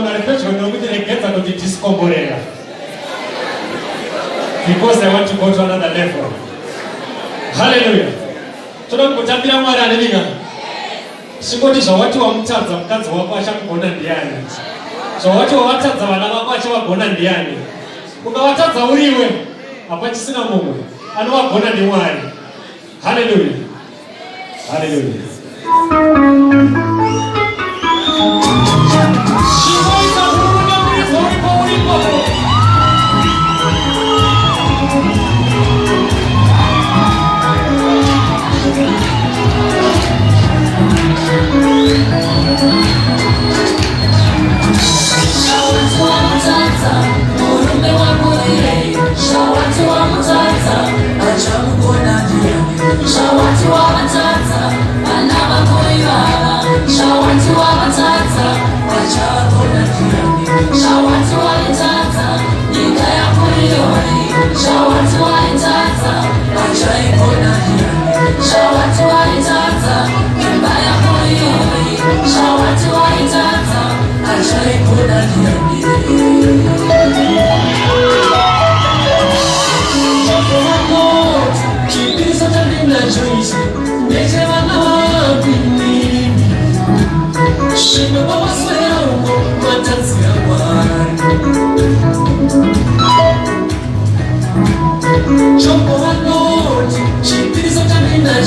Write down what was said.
manifestation of the gets out of the discomborea. Because I want to go to another level. Hallelujah. Tunakutambia mwari anenga. Singoti za watu wa mtadza mkazi wako achakugona ndiani. So watu wa watadza vana vako achakugona ndiani. Ukawatadza uriwe apa chisina Mungu. Anowagona ndi mwari. Hallelujah. Hallelujah. Chocolate, chippies of the night,